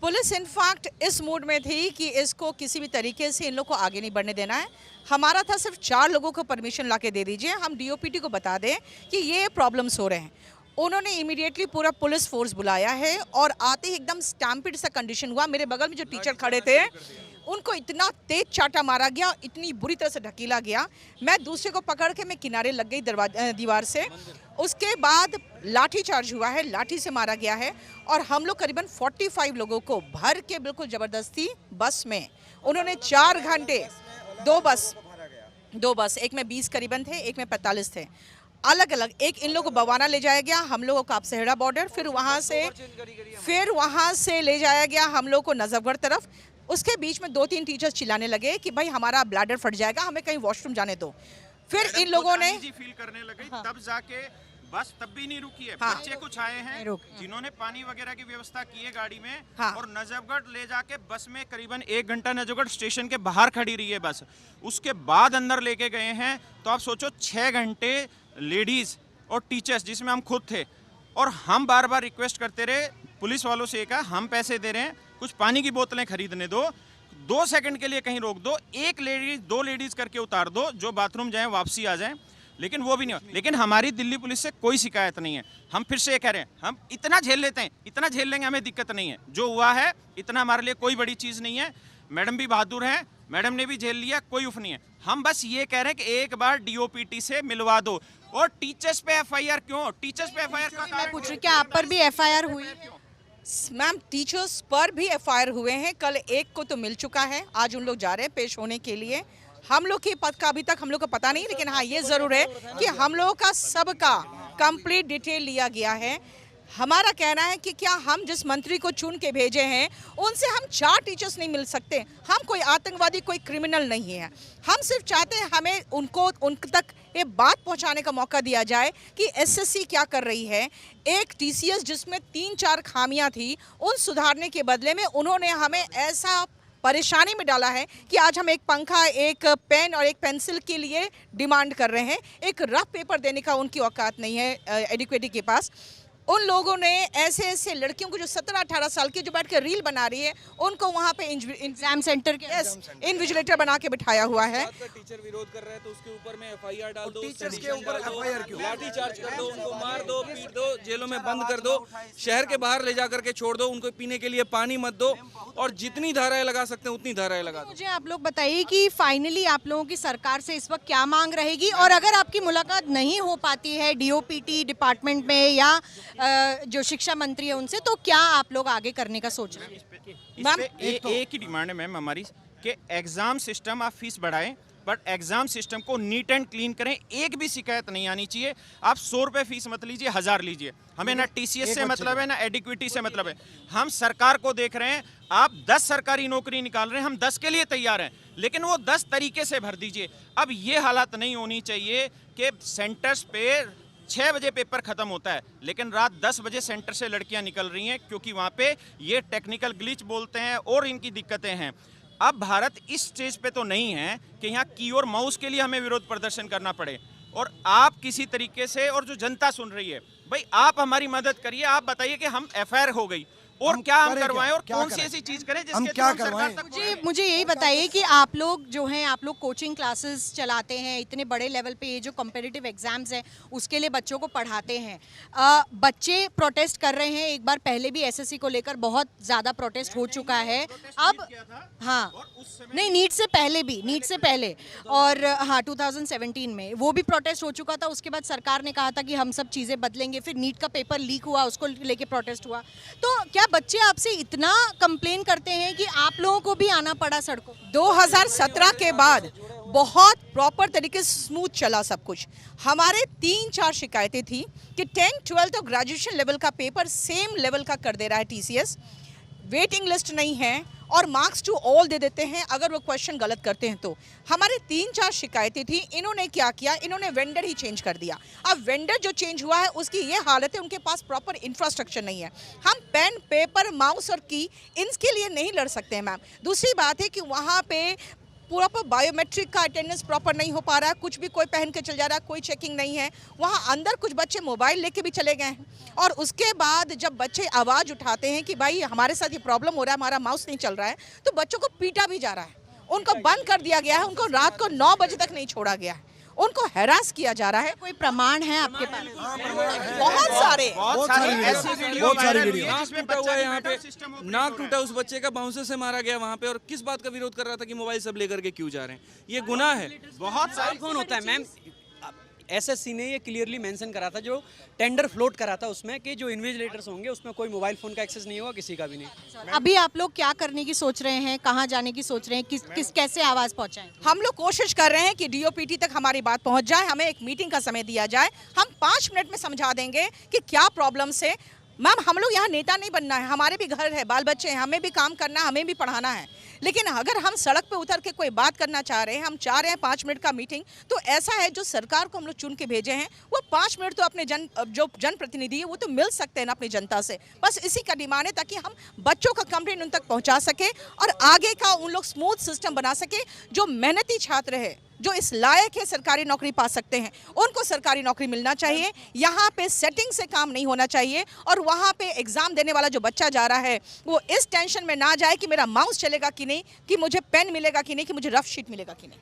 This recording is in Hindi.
पुलिस इनफैक्ट इस मूड में थी कि इसको किसी भी तरीके से इन लोग को आगे नहीं बढ़ने देना है। हमारा था सिर्फ 4 लोगों को परमिशन ला के दे दीजिए, हम डीओपीटी को बता दें कि ये प्रॉब्लम्स हो रहे हैं। उन्होंने इमीडिएटली पूरा पुलिस फोर्स बुलाया है और आते ही एकदम स्टैम्पिड सा कंडीशन हुआ। मेरे बगल में जो टीचर खड़े थे उनको इतना तेज चाटा मारा गया, इतनी बुरी तरह से ढकेला गया। मैं दूसरे को पकड़ के मैं किनारे लग गई दीवार से। उसके बाद लाठी चार्ज हुआ है, लाठी से मारा गया है और हम लोग करीबन 45 लोगों को भर के बिल्कुल ज़बरदस्ती बस में उन्होंने 4 घंटे, दो बस, एक में 20 करीबन थे, एक में 45 थे, अलग अलग। एक इन लोगों को बवाना ले जाया गया, हम लोगों को आपसेहड़ा बॉर्डर, फिर वहाँ से ले जाया गया हम लोग को नजफगढ़ तरफ। उसके बीच में 2-3 टीचर्स चिल्लाने लगे कि भाई हमारा ब्लैडर फट जाएगा, हमें कहीं वॉशरूम जाने दो। फिर इन लोगों ने फील करने लगे, तब जाके बस तब भी नहीं रुकी है। बच्चे कुछ आए हैं जिन्होंने पानी वगैरह की व्यवस्था की है गाड़ी में, और नजफगढ़ ले जाके बस में करीबन 1 घंटा नजफगढ़ स्टेशन के बाहर खड़ी रही है बस। उसके बाद अंदर लेके गए हैं। तो आप सोचो 6 घंटे लेडीज और टीचर्स जिसमें हम खुद थे, और हम बार बार रिक्वेस्ट करते रहे पुलिस वालों से, कहा हम पैसे दे रहे हैं, कुछ पानी की बोतलें खरीदने दो, 2 सेकंड के लिए कहीं रोक दो, 1 लेडीज 2 लेडीज करके उतार दो, जो बाथरूम जाएं वापसी आ जाएं। लेकिन वो भी नहीं हो। लेकिन हमारी दिल्ली पुलिस से कोई शिकायत नहीं है। हम फिर से ये कह रहे हैं, हम इतना झेल लेते हैं, इतना झेल लेंगे, हमें दिक्कत नहीं है। जो हुआ है इतना हमारे लिए कोई बड़ी चीज़ नहीं है। मैडम भी बहादुर हैं, मैडम ने भी झेल लिया, कोई उफ नहीं है। हम बस ये कह रहे हैं कि एक बार डीओपीटी से मिलवा दो। और टीचर्स पे एफआईआर क्यों? टीचर्स पे एफआईआर का मैं पूछ रही हूँ, क्या आप पर भी एफआईआर हुई? मैम टीचर्स पर भी एफआईआर हुए हैं। कल एक को तो मिल चुका है, आज उन लोग जा रहे हैं पेश होने के लिए। हम लोग के पद का अभी तक हम लोग को पता नहीं, लेकिन हाँ ये ज़रूर है कि हम लोगों का सबका कंप्लीट डिटेल लिया गया है। हमारा कहना है कि क्या हम जिस मंत्री को चुन के भेजे हैं उनसे हम 4 टीचर्स नहीं मिल सकते? हम कोई आतंकवादी, कोई क्रिमिनल नहीं है। हम सिर्फ चाहते हैं हमें उन तक ये बात पहुंचाने का मौका दिया जाए कि एसएससी क्या कर रही है। एक टीसीएस जिसमें 3-4 खामियां थी, उन सुधारने के बदले में उन्होंने हमें ऐसा परेशानी में डाला है कि आज हम एक पंखा, एक पेन और एक पेंसिल के लिए डिमांड कर रहे हैं। एक रफ पेपर देने का उनकी औकात नहीं है एडिक्वेटी के पास। उन लोगों ने ऐसे लड़कियों को जो 17-18 साल की जो बैठ के रील बना रही है, उनको वहाँ पे एग्जाम सेंटर के इन्विजिलेटर बना के बिठाया हुआ है। टीचर विरोध कर रहे हैं तो उसके ऊपर में एफआईआर डाल दो, टीचर्स के ऊपर एफआईआर क्यों? लाठी चार्ज कर दो, उनको मार दो, पीट दो, जेलों में बंद कर दो, शहर के बाहर ले जा करके छोड़ दो, उनको पीने के लिए पानी मत दो, और जितनी धाराएं लगा सकते हैं उतनी धाराएं लगा दो। मुझे आप लोग बताइए कि फाइनली आप लोगों की सरकार से इस वक्त क्या मांग रहेगी, और अगर आपकी मुलाकात नहीं हो पाती है डीओपीटी डिपार्टमेंट में या जो शिक्षा मंत्री है उनसे, तो क्या आप लोग आगे करने का सोच रहे हैं? मैम एक ही डिमांड है मैम हमारी कि एग्जाम सिस्टम आप फीस बढ़ाएं, बट एग्जाम सिस्टम को नीट एंड क्लीन करें। एक भी शिकायत नहीं आनी चाहिए। आप 100 रुपये फीस मत लीजिए, 1000 लीजिए। हमें ना टीसीएस से मतलब है, ना एडिक्विटी से मतलब है। हम सरकार को देख रहे हैं, आप 10 सरकारी नौकरी निकाल रहे हैं, हम 10 के लिए तैयार हैं, लेकिन वो 10 तरीके से भर दीजिए। अब ये हालात नहीं होनी चाहिए कि सेंटर्स पे 6 बजे पेपर खत्म होता है, लेकिन रात 10 बजे सेंटर से लड़कियां निकल रही हैं, क्योंकि वहाँ पे ये टेक्निकल ग्लिच बोलते हैं और इनकी दिक्कतें हैं। अब भारत इस स्टेज पे तो नहीं है कि यहाँ की और माउस के लिए हमें विरोध प्रदर्शन करना पड़े। और आप किसी तरीके से, और जो जनता सुन रही है, भाई आप हमारी मदद करिए। आप बताइए कि हम एफआईआर हो गई और क्या हम करवाएं, और कौन सी ऐसी चीज करें जिसके क्या थ्रू सरकार तक मुझे यही बताइए कि आप लोग जो हैं, आप लोग कोचिंग क्लासेस चलाते हैं, इतने बड़े लेवल पे ये जो कॉम्पिटिटिव एग्जाम्स हैं उसके लिए बच्चों को पढ़ाते हैं। बच्चे प्रोटेस्ट कर रहे हैं। एक बार पहले भी एसएससी को लेकर बहुत ज़्यादा प्रोटेस्ट हो चुका है। अब हाँ, नहीं, नीट से पहले और हाँ 2017 में वो भी प्रोटेस्ट हो चुका था। उसके बाद सरकार ने कहा था कि हम सब चीज़ें बदलेंगे। फिर नीट का पेपर लीक हुआ, उसको लेके प्रोटेस्ट हुआ। तो क्या बच्चे आपसे इतना कंप्लेन करते हैं कि आप लोगों को भी आना पड़ा सड़कों? 2017 के बाद बहुत प्रॉपर तरीके से स्मूथ चला सब कुछ। हमारे 3-4 शिकायतें थी कि 10th 12th और ग्रेजुएशन लेवल का पेपर सेम लेवल का कर दे रहा है टीसीएस, वेटिंग लिस्ट नहीं है और मार्क्स टू ऑल दे देते हैं अगर वो क्वेश्चन गलत करते हैं तो। हमारे 3-4 शिकायतें थी। इन्होंने क्या किया, इन्होंने वेंडर ही चेंज कर दिया। अब वेंडर जो चेंज हुआ है उसकी ये हालत है, उनके पास प्रॉपर इंफ्रास्ट्रक्चर नहीं है। हम पेन, पेपर, माउस और की इनके लिए नहीं लड़ सकते हैं मैम। दूसरी बात है कि वहाँ पे प्रॉपर बायोमेट्रिक का अटेंडेंस प्रॉपर नहीं हो पा रहा है, कुछ भी कोई पहन के चल जा रहा है, कोई चेकिंग नहीं है। वहाँ अंदर कुछ बच्चे मोबाइल लेके भी चले गए हैं और उसके बाद जब बच्चे आवाज़ उठाते हैं कि भाई हमारे साथ ये प्रॉब्लम हो रहा है, हमारा माउस नहीं चल रहा है, तो बच्चों को पीटा भी जा रहा है, उनको बंद कर दिया गया है, उनको रात को 9 बजे तक नहीं छोड़ा गया है, उनको हैरास किया जा रहा है। कोई प्रमाण है आपके पास? बहुत सारे ऐसी वीडियो वायरल हुई है नाक जिसमें टूटा हुआ है यहाँ पे, सिस्टम नाक टूटा उस बच्चे का, बाउंसर से मारा गया वहाँ पे, और किस बात का विरोध कर रहा था कि मोबाइल सब लेकर के क्यों जा रहे हैं? ये गुनाह है। बहुत सारे फोन होता है मैम, एसएससी ने ये क्लियरली मेंशन करा था, जो टेंडर फ्लोट करा था उसमें, कि जो इन्विजिलेटर्स होंगे उसमें कोई मोबाइल फोन का एक्सेस नहीं होगा, किसी का भी नहीं। अभी आप लोग क्या करने की सोच रहे हैं, कहाँ जाने की सोच रहे हैं, किस कैसे आवाज पहुंचाएं? हम लोग कोशिश कर रहे हैं कि डीओपीटी तक हमारी बात पहुंच जाए, हमें एक मीटिंग का समय दिया जाए, हम 5 मिनट में समझा देंगे कि क्या प्रॉब्लम्स है। मैम हम लोग यहाँ नेता नहीं बनना है, हमारे भी घर है, बाल बच्चे हैं, हमें भी काम करना है, हमें भी पढ़ाना है, लेकिन अगर हम सड़क पे उतर के कोई बात करना चाह रहे हैं, हम चाह रहे हैं 5 मिनट का मीटिंग, तो ऐसा है जो सरकार को हम लोग चुन के भेजे हैं वो 5 मिनट तो अपने जो जनप्रतिनिधि है वो तो मिल सकते हैं ना अपनी जनता से। बस इसी का डिमांड है ताकि हम बच्चों का कंप्लेंट उन तक पहुँचा सके और आगे का उन लोग स्मूथ सिस्टम बना सके। जो मेहनती छात्र है, जो इस लायक है सरकारी नौकरी पा सकते हैं, उनको सरकारी नौकरी मिलना चाहिए। यहाँ पे सेटिंग से काम नहीं होना चाहिए और वहाँ पे एग्जाम देने वाला जो बच्चा जा रहा है वो इस टेंशन में ना जाए कि मेरा माउस चलेगा कि नहीं, कि मुझे पेन मिलेगा कि नहीं, कि मुझे रफ शीट मिलेगा कि नहीं।